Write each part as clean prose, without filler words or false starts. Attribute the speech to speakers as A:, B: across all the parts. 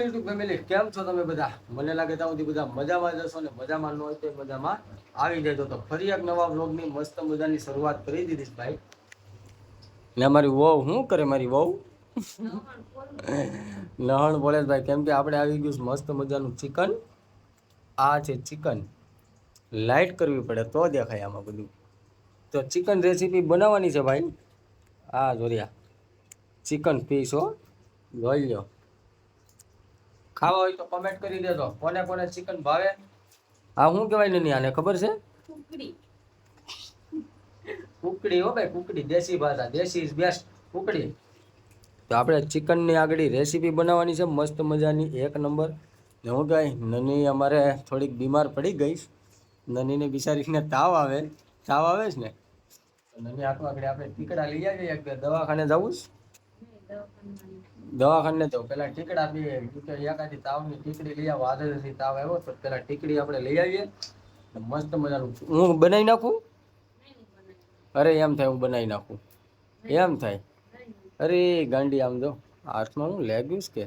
A: YouTube family, કેમ છો તમે બધા? મને લાગે ત્યાં સુધી બધા મજામાં જ હશો ને મજામાં ન હોય તો મજામાં આવી જાય. તો ફરી એક નવા વ્લોગની મસ્ત મજાની શરૂઆત કરી દીધી ભાઈ. ને મારી વહુ શું કરે? મારી વહુ લહણ બોલે ભાઈ, કેમ કે આપણે આવી ગયું મસ્ત મજાનું ચિકન. આ છે ચિકન. લાઈટ કરવી પડે તો દેખાય આમાં બધું. તો ચિકન રેસીપી બનાવવાની છે ભાઈ. આ જોરિયા ચિકન પીસ હો, જોઈ લો. ખાવા હોય તો કમેન્ટ કરી દેજો કોને કોને ચિકન ભાવે. આ શું કહેવાય ને આને ખબર છે? કુકડી. કુકડી હો ભાઈ, કુકડી. દેશી ભાષા, દેશી ઇઝ બેસ્ટ. કુકડી. તો આપણે ચિકનની આગળ રેસીપી બનાવવાની છે મસ્ત મજાની, એક નંબર. ને હું કહે, નની અમારે થોડીક બીમાર પડી ગઈ. નનીને બિચારીને તાવ આવે છે ને. નની આખું આગળ આપણે ટીકડા લઈ આવીએ. દવાખાને જવું છે? દવાખાને તો પેલા ટીકડા પીએ. એકાદી તાવની ટીકડી લઈ આવો. આજે તાવ આવ્યો તો પેલા ટીકડી આપણે લઈ આવીએ. મસ્ત મજાનું હું બનાવી નાખું. અરે એમ થાય હું બનાવી નાખું, એમ થાય. અરે ગાંડી, આમ જો હાથમાં હું લેગ્યું કે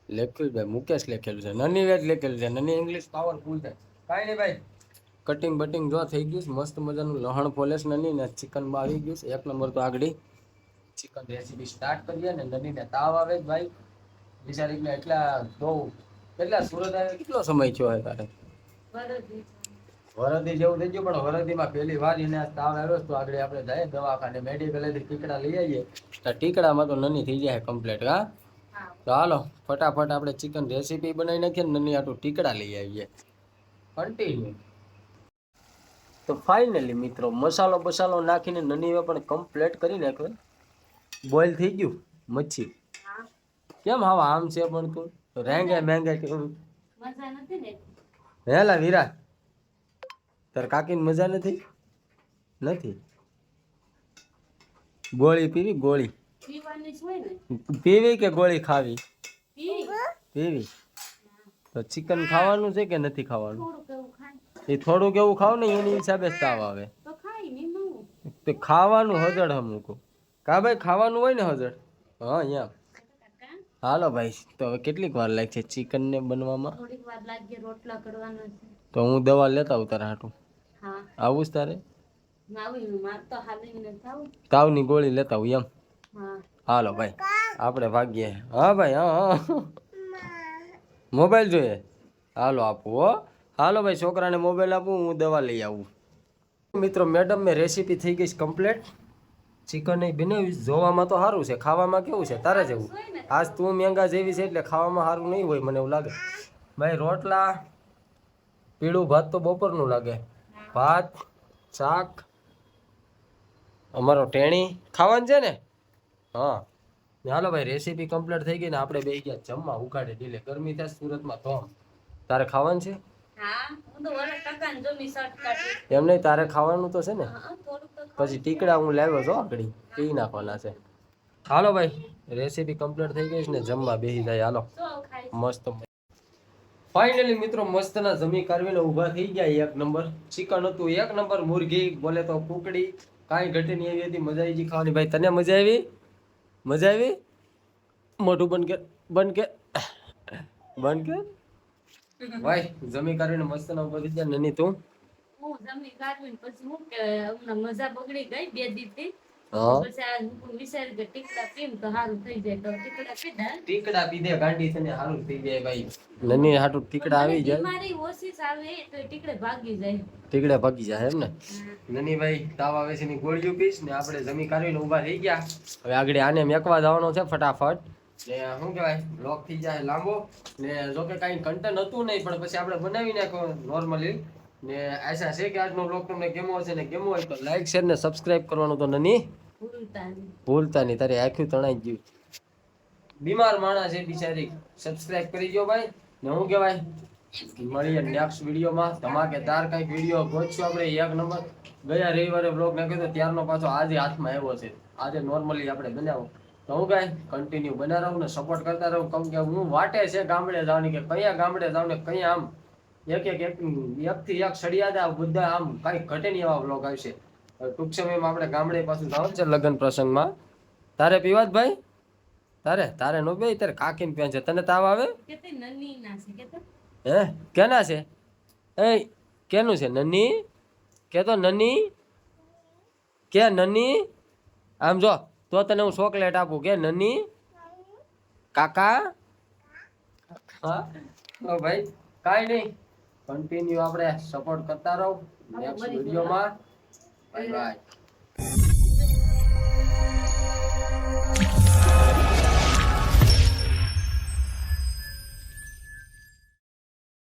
A: લખેલું ભાઈ, મુકેશ લખેલું છે. નની વેજ લખેલું છે. નની ઇંગ્લિશ પાવરફુલ છે. કાંઈ નહીં ભાઈ, કટિંગ બટિંગ જો થઈ ગયું મસ્ત મજાનું. લહણ ફોલેસ નની ને ચિકનમાં આવી ગયું એક નંબર. તો આગળ ચિકન રેસીપી સ્ટાર્ટ કરીએ. ને નનીને તાવ આવે જ ભાઈ બિચારીને. એટલા સુરત આવે કેટલો સમય થયો હોય તારે? વરદી જેવું થઈ ગયું, પણ વરદીમાં પહેલી વાર એને તાવ આવ્યો. તો આગળ આપણે જઈએ દવાખાને, મેડિકલેથી ટીકડા લઈ આવીએ. તો ટીકડામાં તો નની થઈ જાય કમ્પ્લીટ. હા, તો હાલો ફટાફટ આપણે ચિકન રેસીપી બનાવી નાખીએ. નની આટલું ટીકડા લઈ આવીએ. કન્ટિન્યુ. તો ફાઇનલી મિત્રો મસાલો બસાલો નાખીને નની પણ કમ્પ્લીટ કરી નાખ્યો. બોઇલ થઈ ગયું મચ્છી. કેમ હવા આમ છે પણ તું રેંગે મેંગે કેવું? મજા નથી ને હેલા વિરાટ, તાર કાકીને મજા નથી? ગોળી પીવી? ગોળી પીવી કે ગોળી ખાવી? પીવી. તો ચિકન ખાવાનું છે કે નથી ખાવાનું? એ થોડુંક એવું ખાવ ને એની હિસાબે તાવ આવે. તો ખાવાનું હજડ હમું કા ભાઈ, ખાવાનું હોય ને હજડ. હા એમ. હાલો ભાઈ, તો હવે કેટલીક વાર લાગશે ચિકન ને બનવામાં? તો હું દવા લેતા આવું તારા હાટું. આવું જ તારે? તાવની ગોળી લેતા આવું એમ? હાલો ભાઈ આપણે ભાગીએ. હા ભાઈ, હા. મોબાઈલ જોઈએ? હાલો આપું હો. હાલો ભાઈ, છોકરાને મોબાઈલ આપું, હું દવા લઈ આવું. મિત્રો મેડમ મેં રેસીપી થઈ ગઈ કમ્પ્લીટ. ચિકન એ બનાવી જોવામાં તો સારું છે, ખાવામાં કેવું છે તારે જેવું? આજ તું મેંગા જેવી છે એટલે ખાવામાં સારું નહીં હોય મને એવું લાગે. ભાઈ રોટલા, પીળું ભાત તો બપોરનું લાગે. ભાત, શાક, અમારો ટેણી ખાવાનું છે ને? હા. હાલો ભાઈ, રેસીપી કમ્પ્લીટ થઈ ગઈ ને આપણે બે ગયા જમવા. ઉગાડે ઢીલે ગરમી થાય સુરતમાં તો. તારે ખાવાનું છે? એમ નહીં, તારે ખાવાનું તો છે ને? પછી ટીકડા હું લાવ્યો છો આગળ, પી નાખવાના છે. હાલો ભાઈ, રેસીપી કમ્પ્લીટ થઈ ગઈ છે ને જમવા બેસી જાય. હાલો મસ્ત. ફાઇનલી મિત્રો મસ્તના જમી કાઢવીને ઊભા થઈ ગયા. એક નંબર ચિકન હતું, એક નંબર મુરગી બોલે તો કુકડી. કાંઈ ઘટે નહીં એવી હતી. મજા આવી ગઈ ખાવાની. ભાઈ તને મજા આવી? મજા આવી? મોઢું બંધ કર, બંધ કર, બંધ કર. ભાઈ જમી કાઢવીને મસ્તના ઊભા થઈ ગયા. નની તું? જમી કાઢવીને પછી હું કે મજા બગડી ગઈ બે દીથી. ટીકડા પીધે ગાંડી થઈને હારું થઈ જાય ભાઈ. નની હાટુ ટીકડા આવી જાય. બીમારી ઓછી આવે તો ટીકડે ભાગી જાય. ટીકડે ભાગી જાય એમ ને? નની ભાઈ તાવ આવે છે ની ગોળીઓ પીશ ને આપણે જમી કાઢીને ઊભા થઈ ગયા. હવે આગળ આને મેકવા જવાનો છે ફટાફટ. ને શું કહેવાય, બ્લોક થઈ જાય લાંબો. ને જો કે કાંઈ કન્ટેન્ટ હતું નહીં, પણ પછી આપણે બનાવી નાખો નોર્મલી. ને આશા છે કે આજનો બ્લોગ તમને ગમ્યો હશે. ને ગમ્યો હોય તો લાઈક શેર ને સબસ્ક્રાઇબ કરવાનું તો નની ભૂલતા નહીં. તારે આખું તણાઈ ગયું. બીમાર માણસ છે બિચારી. સબસ્ક્રાઇબ કરી દો ભાઈ. ને શું કહેવાય, મળીએ નેક્સ્ટ વિડીયોમાં. ધમાકેદાર કંઈક વિડીયો ગોતશું આપણે એક નંબર. ગયા રવિવારે બ્લોગ નાખ્યો તો ત્યારનો પાછો આજે હાથમાં આવ્યો છે. આજે નોર્મલી આપણે બનાવો તો હું કાંઈ કન્ટિન્યુ બના રહું ને સપોર્ટ કરતા રહું. કેમ કે હું વાટે છે ગામડે જવાની, કે કયા ગામડે જાવ ને કયા આમ એકથી એક સળિયાદા બધા આમ કાંઈ ઘટે નહીં એવા બ્લોગ આવશે. ટૂંક સમયમાં આપણે ગામડે પાછું જવાનું છે લગ્ન પ્રસંગમાં. તારે પીવા જ ભાઈ? તારે નો બે તારે કાકીને પેન છે. તને તાવ આવે? હે કેના છે? એ કેનું છે? નની કે તો નની કે નની આમ જો તો તને હું ચોકલેટ આપું કે નની કાકા. હા ભાઈ કાઈ નહીં, કન્ટિન્યુ આપણે સપોર્ટ કરતા રહો નેક્સ્ટ વિડીયોમાં. Bye bye.